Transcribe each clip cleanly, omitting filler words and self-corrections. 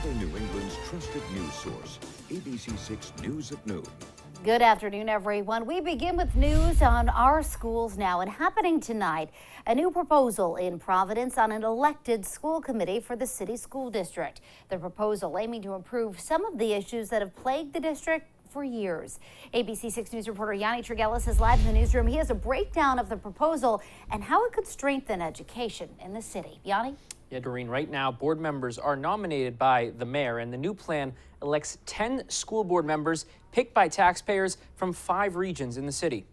Central New England's trusted news source, ABC6 News at Noon. Good afternoon, everyone. We begin with news on our schools now, and happening tonight, a new proposal in Providence on an elected school committee for the city school district. The proposal aiming to improve some of the issues that have plagued the district for years. ABC6 News reporter Yanni Trigelis is live in the newsroom. He has a breakdown of the proposal and how it could strengthen education in the city. Yanni? Yeah, Doreen, right now, board members are nominated by the mayor, and the new plan elects 10 school board members picked by taxpayers from 5 regions in the city.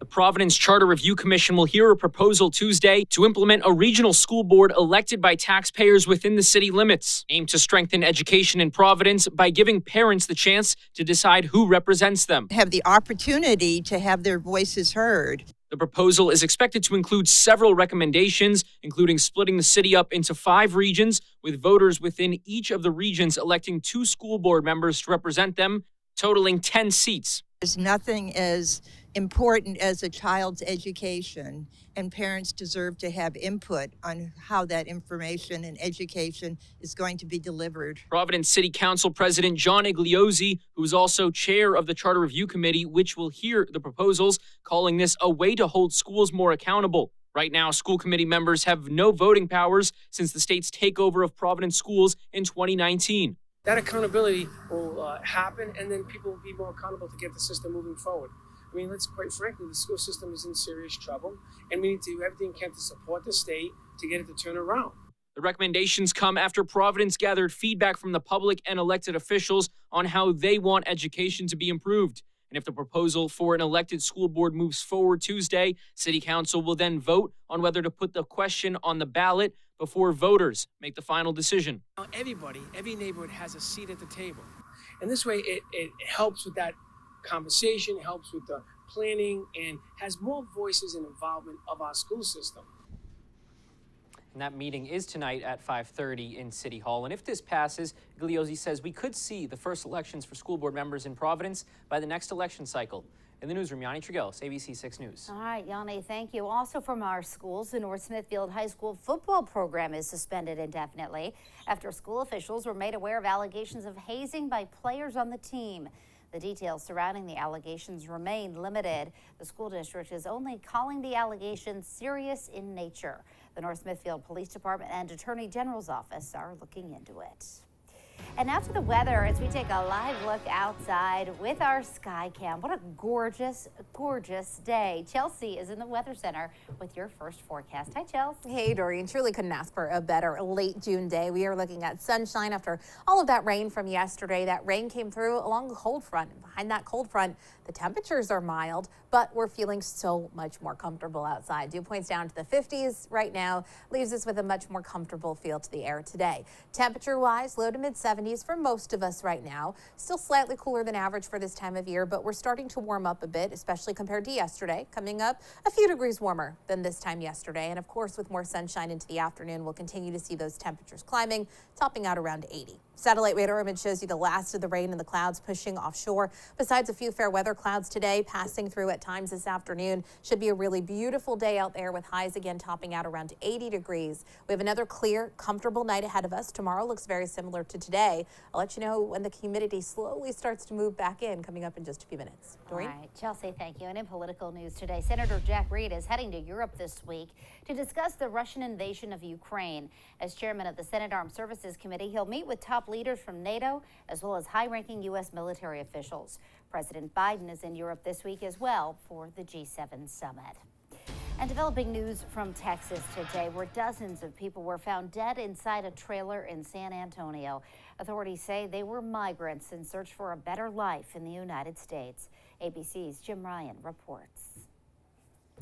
The Providence Charter Review Commission will hear a proposal Tuesday to implement a regional school board elected by taxpayers within the city limits, aimed to strengthen education in Providence by giving parents the chance to decide who represents them. Have the opportunity to have their voices heard. The proposal is expected to include several recommendations, including splitting the city up into 5 regions, with voters within each of the regions electing 2 school board members to represent them, totaling 10 seats. There's nothing as important as a child's education, and parents deserve to have input on how that information and education is going to be delivered. Providence City Council President John Igliozzi, who is also chair of the Charter Review Committee, which will hear the proposals, calling this a way to hold schools more accountable. Right now, school committee members have no voting powers since the state's takeover of Providence schools in 2019. That accountability will happen, and then people will be more accountable to get the system moving forward. I mean, let's quite frankly, the school system is in serious trouble, and we need to do everything we can to support the state to get it to turn around. The recommendations come after Providence gathered feedback from the public and elected officials on how they want education to be improved. And if the proposal for an elected school board moves forward Tuesday, City Council will then vote on whether to put the question on the ballot before voters make the final decision. Now, every neighborhood has a seat at the table. And this way, it helps with that conversation, helps with the planning, and has more voices and involvement of our school system. And that meeting is tonight at 5:30 in City Hall. And if this passes, Igliozzi says we could see the first elections for school board members in Providence by the next election cycle. In the newsroom, Yanni Trigelis, ABC6 News. All right, Yanni, thank you. Also from our schools, the North Smithfield High School football program is suspended indefinitely after school officials were made aware of allegations of hazing by players on the team. The details surrounding the allegations remain limited. The school district is only calling the allegations serious in nature. The North Smithfield Police Department and Attorney General's Office are looking into it. And now to the weather as we take a live look outside with our sky cam. What a gorgeous, gorgeous day. Chelsea is in the Weather Center with your first forecast. Hi, Chelsea. Hey, Doreen. Truly couldn't ask for a better late June day. We are looking at sunshine after all of that rain from yesterday. That rain came through along the cold front. And behind that cold front, the temperatures are mild, but we're feeling so much more comfortable outside. Dew points down to the 50s right now, leaves us with a much more comfortable feel to the air today. Temperature-wise, low to mid-70s for most of us right now. Still slightly cooler than average for this time of year, but we're starting to warm up a bit, especially compared to yesterday. Coming up a few degrees warmer than this time yesterday. And of course, with more sunshine into the afternoon, we'll continue to see those temperatures climbing, topping out around 80. Satellite radar image shows you the last of the rain and the clouds pushing offshore. Besides a few fair weather clouds today passing through at times this afternoon, should be a really beautiful day out there with highs again topping out around 80 degrees. We have another clear, comfortable night ahead of us. Tomorrow looks very similar to today. I'll let you know when the humidity slowly starts to move back in, coming up in just a few minutes. Doreen? All right, Chelsea, thank you. And in political news today, Senator Jack Reed is heading to Europe this week to discuss the Russian invasion of Ukraine. As chairman of the Senate Armed Services Committee, he'll meet with top leaders from NATO as well as high-ranking U.S. military officials. President Biden is in Europe this week as well for the G7 summit. And developing news from Texas today, where dozens of people were found dead inside a trailer in San Antonio. Authorities say they were migrants in search for a better life in the United States. ABC's Jim Ryan reports.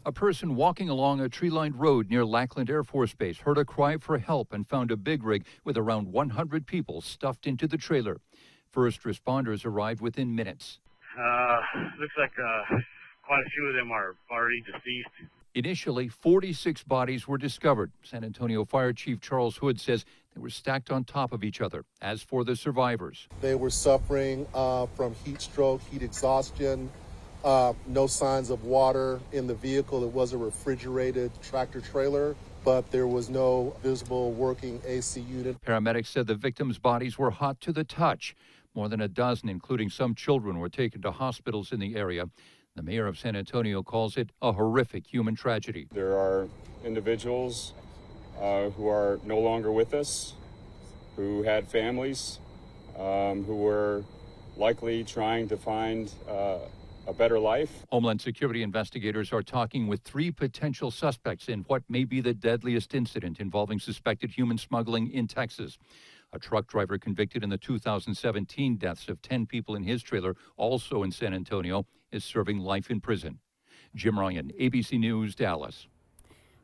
A person walking along a tree-lined road near Lackland Air Force Base heard a cry for help and found a big rig with around 100 people stuffed into the trailer. First responders arrived within minutes. Looks like quite a few of them are already deceased. Initially, 46 bodies were discovered. San Antonio Fire Chief Charles Hood says they were stacked on top of each other. As for the survivors, they were suffering from heat stroke, heat exhaustion, no signs of water in the vehicle. It was a refrigerated tractor trailer but there was no visible working AC unit. Paramedics said the victims' bodies were hot to the touch. More than a dozen, including some children, were taken to hospitals in the area. The mayor of San Antonio calls it a horrific human tragedy. There are individuals who are no longer with us, who had families, who were likely trying to find a better life. Homeland Security investigators are talking with 3 potential suspects in what may be the deadliest incident involving suspected human smuggling in Texas. A truck driver convicted in the 2017 deaths of 10 people in his trailer, also in San Antonio, is serving life in prison. Jim Ryan, ABC News, Dallas.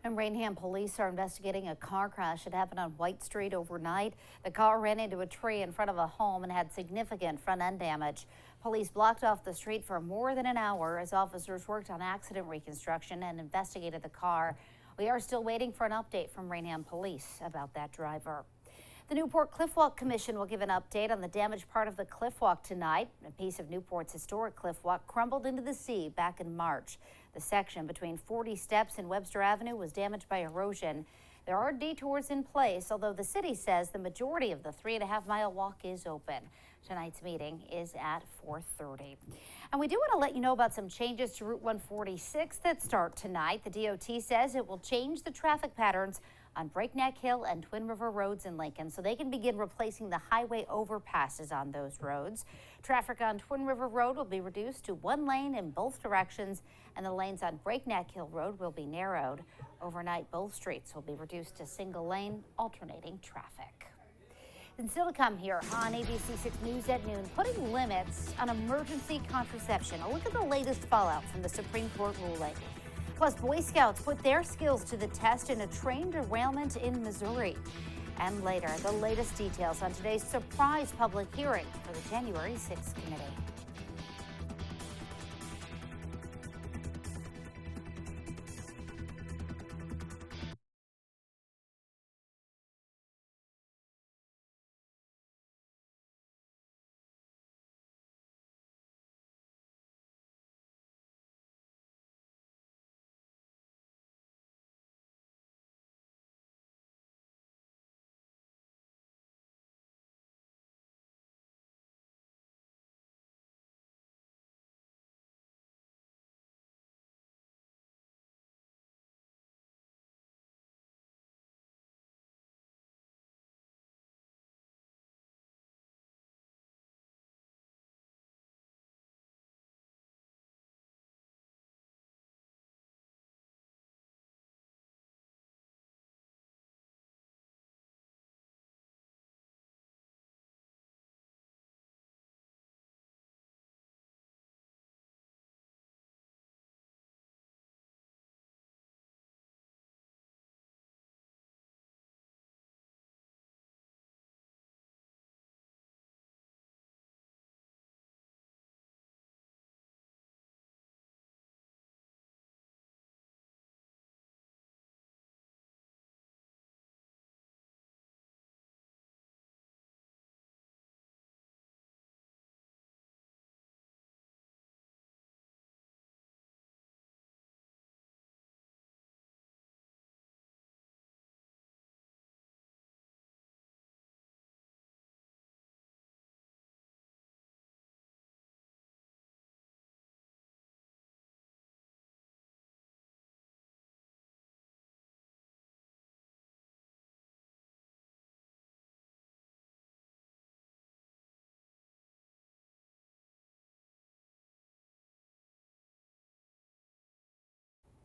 And Rainham police are investigating a car crash that happened on White Street overnight. The car ran into a tree in front of a home and had significant front end damage. Police blocked off the street for more than an hour as officers worked on accident reconstruction and investigated the car. We are still waiting for an update from Rainham police about that driver. The Newport Cliffwalk Commission will give an update on the damaged part of the cliffwalk tonight. A piece of Newport's historic cliffwalk crumbled into the sea back in March. The section between 40 Steps and Webster Avenue was damaged by erosion. There are detours in place, although the city says the majority of the 3.5-mile walk is open. Tonight's meeting is at 4:30. And we do want to let you know about some changes to Route 146 that start tonight. The DOT says it will change the traffic patterns on Breakneck Hill and Twin River roads in Lincoln so they can begin replacing the highway overpasses on those roads. Traffic on Twin River Road will be reduced to 1 lane in both directions, and the lanes on Breakneck Hill Road will be narrowed. Overnight, both streets will be reduced to single lane, alternating traffic. And still to come here on ABC6 News at noon, putting limits on emergency contraception. A look at the latest fallout from the Supreme Court ruling. Plus, Boy Scouts put their skills to the test in a train derailment in Missouri. And later, the latest details on today's surprise public hearing for the January 6th committee.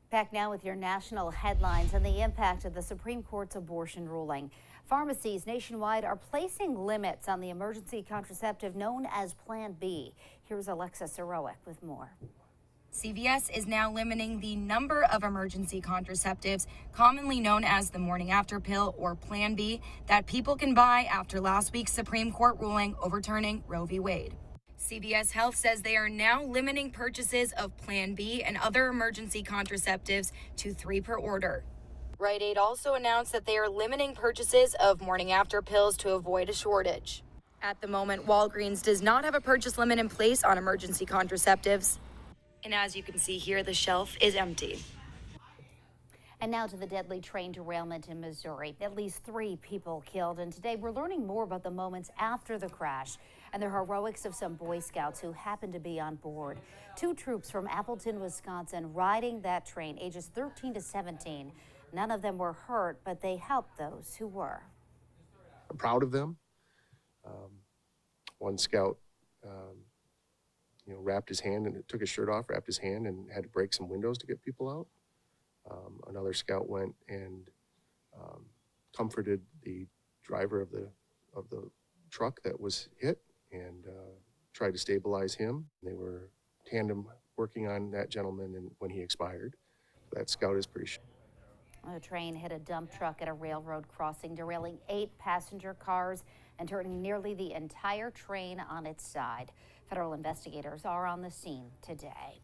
Back now with your national headlines and the impact of the Supreme Court's abortion ruling. Pharmacies nationwide are placing limits on the emergency contraceptive known as Plan B. Here's Alexa Sorowick with more. CVS is now limiting the number of emergency contraceptives, commonly known as the morning after pill or Plan B, that people can buy after last week's Supreme Court ruling overturning Roe v. Wade. CVS Health says they are now limiting purchases of Plan B and other emergency contraceptives to 3 per order. Rite Aid also announced that they are limiting purchases of morning after pills to avoid a shortage. At the moment, Walgreens does not have a purchase limit in place on emergency contraceptives. And as you can see here, the shelf is empty. And now to the deadly train derailment in Missouri. At least 3 people killed. And today we're learning more about the moments after the crash and the heroics of some Boy Scouts who happened to be on board. 2 troops from Appleton, Wisconsin, riding that train, ages 13 to 17. None of them were hurt, but they helped those who were. I'm proud of them. One scout, wrapped his hand and took his shirt off, wrapped his hand, and had to break some windows to get people out. Another scout went and comforted the driver of the truck that was hit and tried to stabilize him. They were tandem working on that gentleman and when he expired. That scout is pretty sure. The train hit a dump truck at a railroad crossing, derailing 8 passenger cars and turning nearly the entire train on its side. Federal investigators are on the scene today.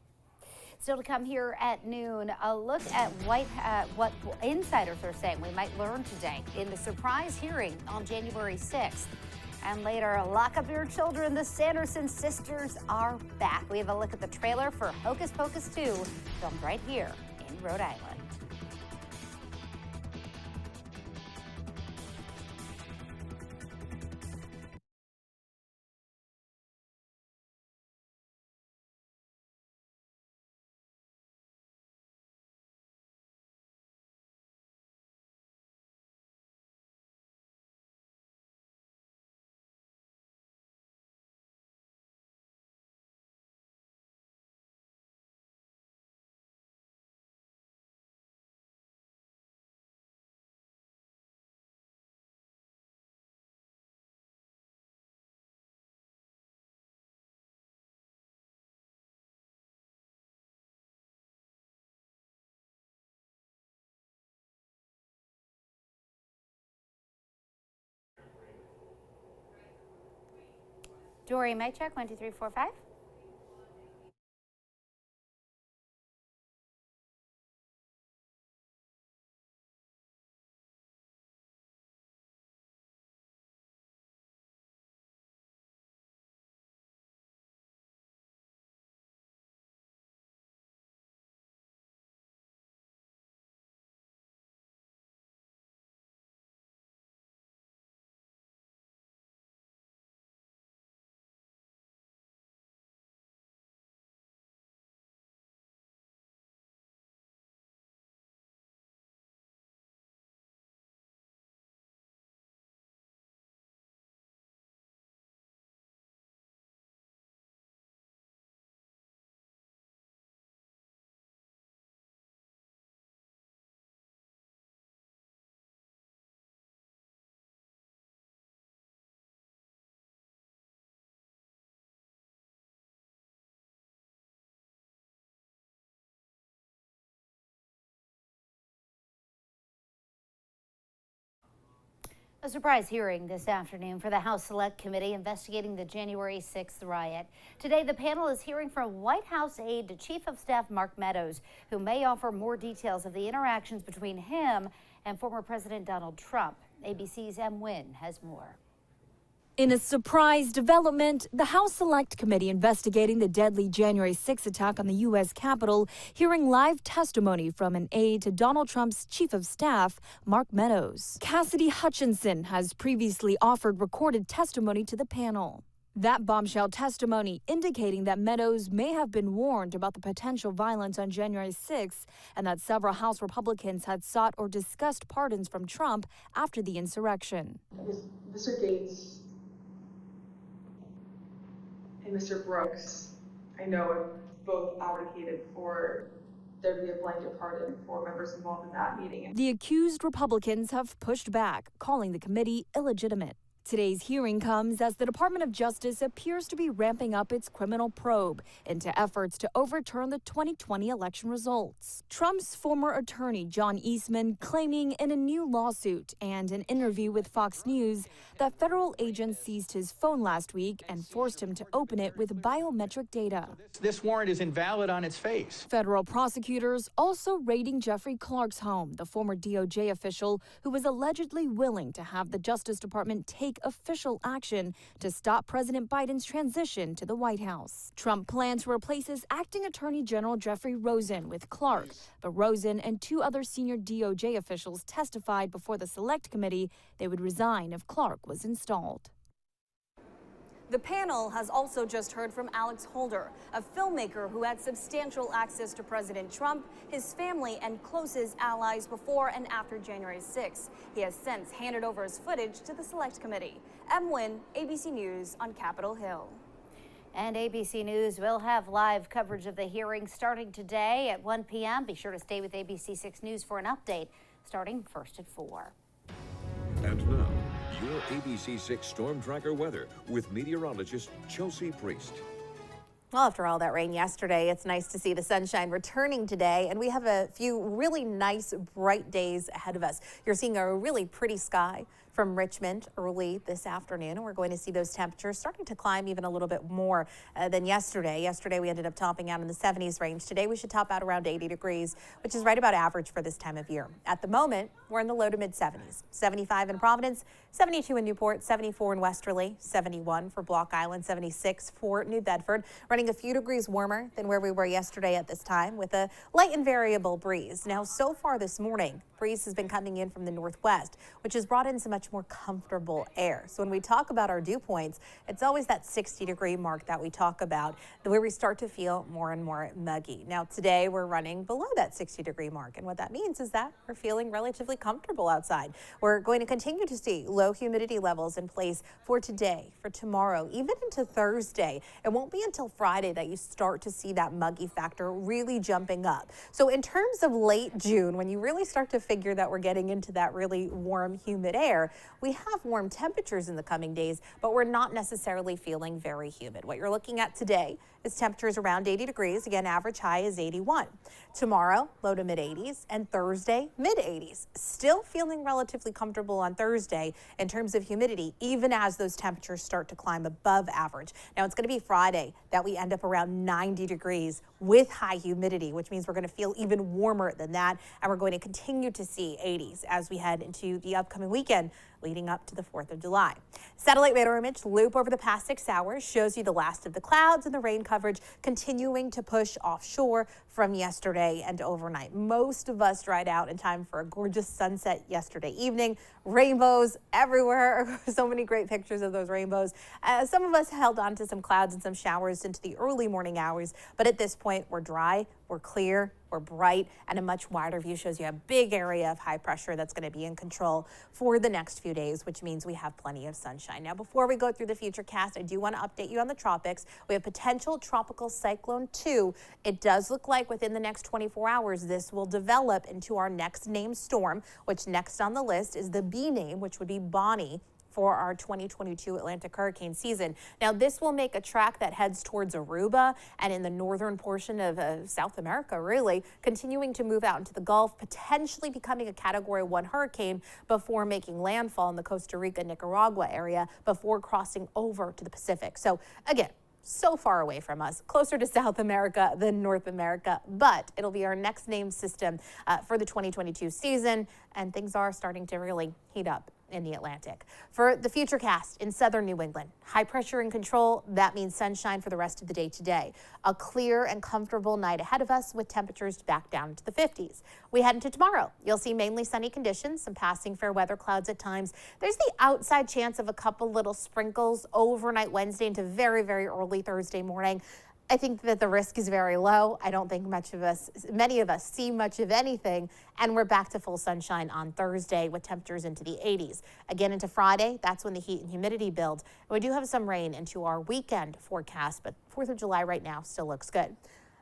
Still to come here at noon, a look at what insiders are saying we might learn today in the surprise hearing on January 6th. And later, lock up your children. The Sanderson sisters are back. We have a look at the trailer for Hocus Pocus 2, filmed right here in Rhode Island. Dory, mic check, 1, 2, 3, 4, 5. A surprise hearing this afternoon for the House Select Committee investigating the January 6th riot. Today, the panel is hearing from White House aide to Chief of Staff Mark Meadows, who may offer more details of the interactions between him and former President Donald Trump. ABC's M. Nguyen has more. In a surprise development, the House Select Committee investigating the deadly January 6 attack on the U.S. Capitol, hearing live testimony from an aide to Donald Trump's chief of staff, Mark Meadows. Cassidy Hutchinson has previously offered recorded testimony to the panel. That bombshell testimony indicating that Meadows may have been warned about the potential violence on January 6 and that several House Republicans had sought or discussed pardons from Trump after the insurrection. Mr. Gates and Mr. Brooks, I know, have both advocated for there to be a blanket pardon for members involved in that meeting. The accused Republicans have pushed back, calling the committee illegitimate. Today's hearing comes as the Department of Justice appears to be ramping up its criminal probe into efforts to overturn the 2020 election results. Trump's former attorney, John Eastman, claiming in a new lawsuit and an interview with Fox News that federal agents seized his phone last week and forced him to open it with biometric data. This warrant is invalid on its face. Federal prosecutors also raiding Jeffrey Clark's home, the former DOJ official who was allegedly willing to have the Justice Department take take official action to stop President Biden's transition to the White House. Trump plans to replace his acting Attorney General Jeffrey Rosen with Clark, but Rosen and 2 other senior DOJ officials testified before the Select Committee they would resign if Clark was installed. The panel has also just heard from Alex Holder, a filmmaker who had substantial access to President Trump, his family, and closest allies before and after January 6. He has since handed over his footage to the Select Committee. Em Nguyen, ABC News on Capitol Hill. And ABC News will have live coverage of the hearing starting today at 1 p.m. Be sure to stay with ABC6 News for an update starting first at 4. And now, your ABC6 Storm Tracker weather with meteorologist Chelsea Priest. Well, after all that rain yesterday, it's nice to see the sunshine returning today, and we have a few really nice, bright days ahead of us. You're seeing a really pretty sky from Richmond early this afternoon, and we're going to see those temperatures starting to climb even a little bit more than yesterday. Yesterday, we ended up topping out in the 70s range. Today, we should top out around 80 degrees, which is right about average for this time of year. At the moment, we're in the low to mid 70s. 75 in Providence, 72 in Newport, 74 in Westerly, 71 for Block Island, 76 for New Bedford, running a few degrees warmer than where we were yesterday at this time with a light and variable breeze. Now, so far this morning, breeze has been coming in from the northwest, which has brought in some much more comfortable air. So when we talk about our dew points, it's always that 60-degree mark that we talk about, where we start to feel more and more muggy. Now, today we're running below that 60-degree mark, and what that means is that we're feeling relatively comfortable outside. We're going to continue to see low humidity levels in place for today, for tomorrow, even into Thursday. It won't be until Friday that you start to see that muggy factor really jumping up. So in terms of late June, when you really start to figure that we're getting into that really warm, humid air, we have warm temperatures in the coming days, but we're not necessarily feeling very humid. What you're looking at today is temperatures around 80 degrees. Again, average high is 81. Tomorrow, low to mid 80s, and Thursday, mid 80s. Still feeling relatively comfortable on Thursday in terms of humidity, even as those temperatures start to climb above average. Now, it's going to be Friday that we end up around 90 degrees with high humidity, which means we're going to feel even warmer than that, and we're going to continue to see 80s as we head into the upcoming weekend leading up to the 4th of July. Satellite radar image loop over the past 6 hours shows you the last of the clouds and the rain coverage continuing to push offshore from yesterday and overnight. Most of us dried out in time for a gorgeous sunset yesterday evening. Rainbows everywhere. So many great pictures of those rainbows. Some of us held on to some clouds and some showers into the early morning hours, but at this point we're dry, we're clear, we're bright, and a much wider view shows you a big area of high pressure that's going to be in control for the next few days, which means we have plenty of sunshine. Now, before we go through the futurecast, I do want to update you on the tropics. We have potential tropical cyclone 2. It does look like within the next 24 hours, this will develop into our next named storm, which next on the list is the B name, which would be Bonnie, for our 2022 Atlantic hurricane season. Now, this will make a track that heads towards Aruba and in the northern portion of South America, really, continuing to move out into the Gulf, potentially becoming a Category 1 hurricane before making landfall in the Costa Rica, Nicaragua area before crossing over to the Pacific. So again, so far away from us, closer to South America than North America, but it'll be our next named system for the 2022 season, and things are starting to really heat up in the Atlantic. For the futurecast in southern New England, high pressure in control, that means sunshine for the rest of the day today. A clear and comfortable night ahead of us with temperatures back down to the 50s. We head into tomorrow. You'll see mainly sunny conditions, some passing fair weather clouds at times. There's the outside chance of a couple little sprinkles overnight Wednesday into very, very early Thursday morning. I think that the risk is very low. I don't think many of us see much of anything, and we're back to full sunshine on Thursday with temperatures into the 80s. Again into Friday, that's when the heat and humidity build. We do have some rain into our weekend forecast, but 4th of July right now still looks good.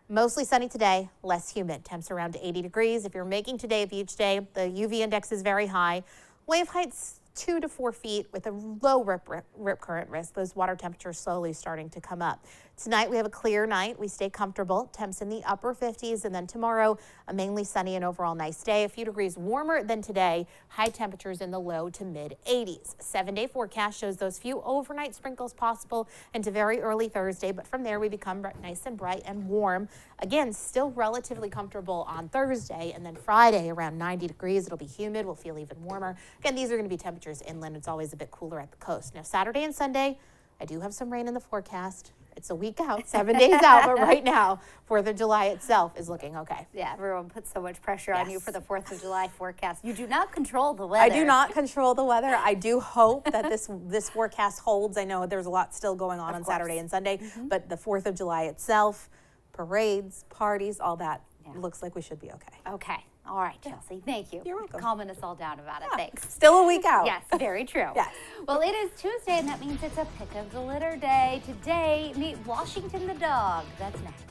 Mostly sunny today, less humid. Temps around 80 degrees. If you're making today a beach day, the UV index is very high. Wave heights 2 to 4 feet with a low rip current risk. Those water temperatures slowly starting to come up. Tonight we have a clear night. We stay comfortable. Temps in the upper 50s, and then tomorrow a mainly sunny and overall nice day. A few degrees warmer than today. High temperatures in the low to mid 80s. 7-day forecast shows those few overnight sprinkles possible into very early Thursday, but from there we become nice and bright and warm. Again, still relatively comfortable on Thursday, and then Friday around 90 degrees. It'll be humid. We'll feel even warmer. Again, these are going to be temperatures inland. It's always a bit cooler at the coast. Now Saturday and Sunday, I do have some rain in the forecast. It's a week out, 7 days out, but right now, 4th of July itself is looking okay. Yeah, everyone puts so much pressure on you for the 4th of July forecast. You do not control the weather. I do not control the weather. I do hope that this forecast holds. I know there's a lot still going on Saturday and Sunday, but the 4th of July itself, parades, parties, all that, looks like we should be okay. Okay. All right, Chelsea, thank you. You're welcome. Calming us all down about it. Thanks. Still a week out. Yes, very true. Yes. Well, it is Tuesday, and that means it's a pick of the litter day. Today, meet Washington the dog. That's next.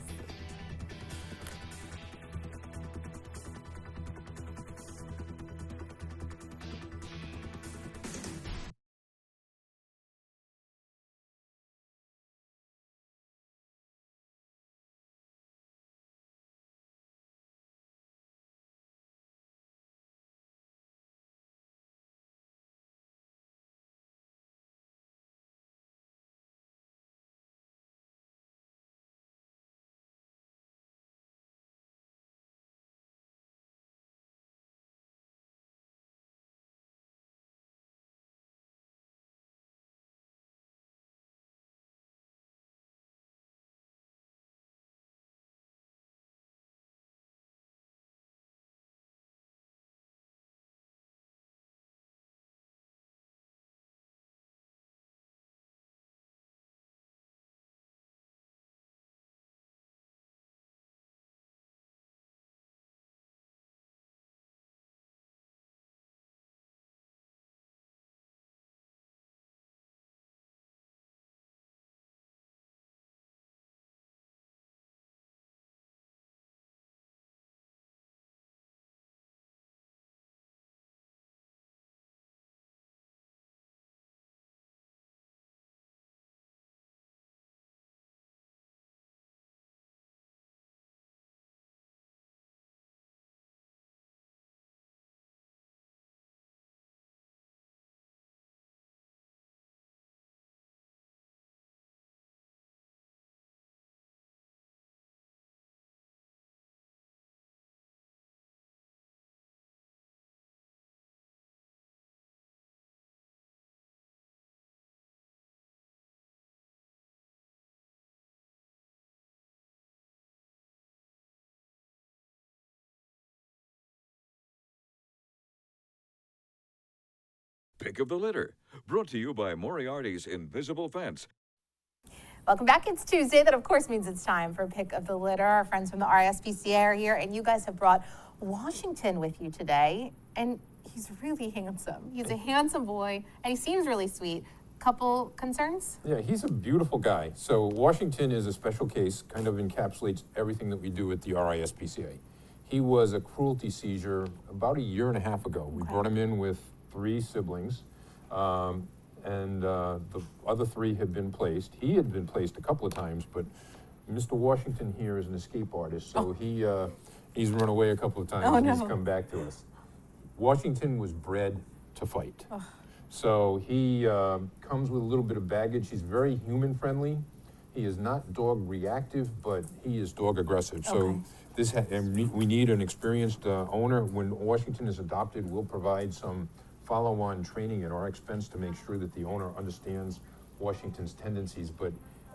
Pick of the litter, brought to you by Moriarty's Invisible Fence. Welcome back. It's Tuesday. That, of course, means it's time for Pick of the Litter. Our friends from the RSPCA are here, and you guys have brought Washington with you today, and he's really handsome. He's a handsome boy, and he seems really sweet. Couple concerns? Yeah, he's a beautiful guy. So Washington is a special case, kind of encapsulates everything that we do at the RISPCA. He was a cruelty seizure about a year and a half ago. We brought him in with 3 siblings, and the other 3 had been placed. He had been placed a couple of times, but Mr. Washington here is an escape artist, so he's run away a couple of times and he's come back to us. Washington was bred to fight. So he comes with a little bit of baggage. He's very human friendly. He is not dog reactive, but he is dog aggressive. So we need an experienced owner. When Washington is adopted, we'll provide some follow-on training at our expense to make sure that the owner understands Washington's tendencies, but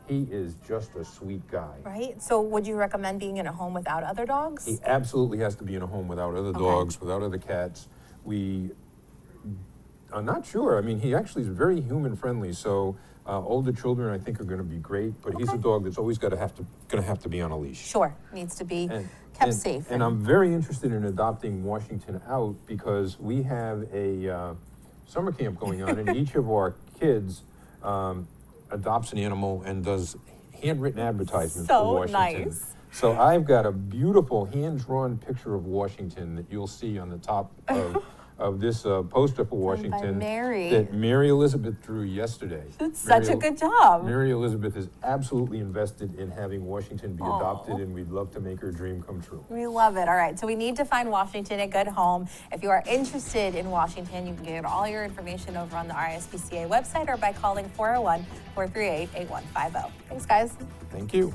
he is just a sweet guy. Right? So would you recommend being in a home without other dogs? He absolutely has to be in a home without other dogs, without other cats. I'm not sure. I mean, he actually is very human friendly, so older children I think are going to be great, but he's a dog that's always going to have to be on a leash. Sure, needs to be kept safe. And I'm very interested in adopting Washington out because we have a summer camp going on, and each of our kids adopts an animal and does handwritten advertisements for Washington. Nice. So I've got a beautiful hand-drawn picture of Washington that you'll see on the top of this poster for Washington Mary. that Mary Elizabeth drew yesterday. That's such a good job. Mary Elizabeth is absolutely invested in having Washington be adopted, and we'd love to make her dream come true. We love it. All right, so we need to find Washington a good home. If you are interested in Washington, you can get all your information over on the RSPCA website or by calling 401-438-8150. Thanks, guys. Thank you.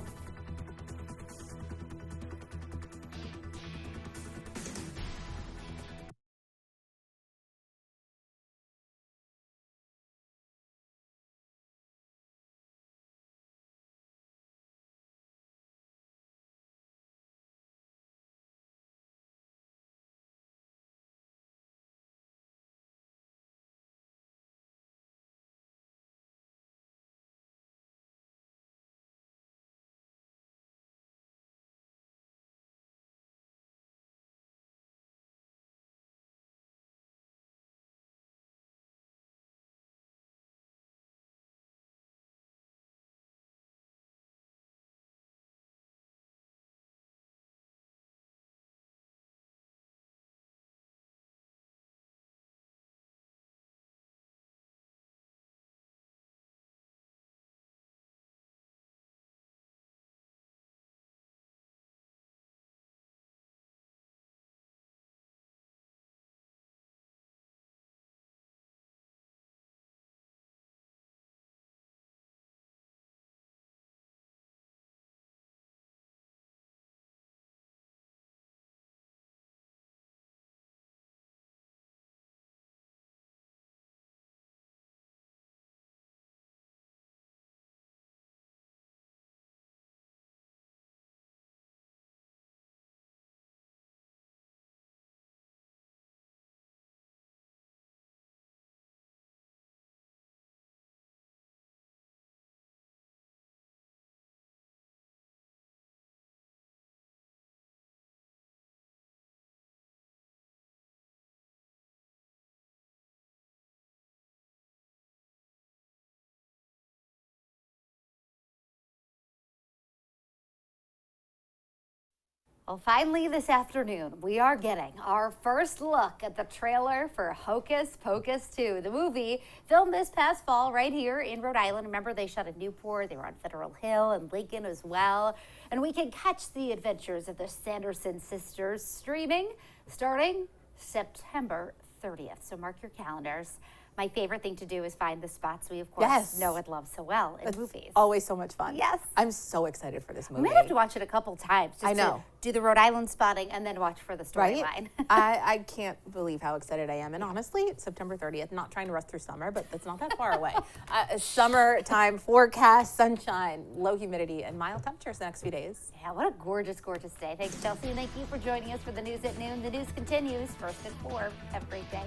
Well, finally this afternoon, we are getting our first look at the trailer for Hocus Pocus 2. The movie filmed this past fall right here in Rhode Island. Remember, they shot in Newport, they were on Federal Hill and Lincoln as well. And we can catch the adventures of the Sanderson sisters streaming starting September 30th. So mark your calendars. My favorite thing to do is find the spots we, of course, know and love so well in movies. Always so much fun. Yes. I'm so excited for this movie. We might have to watch it a couple times just to do the Rhode Island spotting and then watch for the storyline. Right? I can't believe how excited I am. And honestly, September 30th, not trying to rush through summer, but that's not that far away. Summertime forecast, sunshine, low humidity, and mild temperatures the next few days. Yeah, what a gorgeous, gorgeous day. Thanks, Chelsea, and thank you for joining us for the news at noon. The news continues first at 4. Have a great day.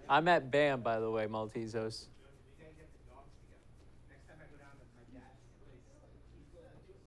I'm at BAM, by the way, Maltezos.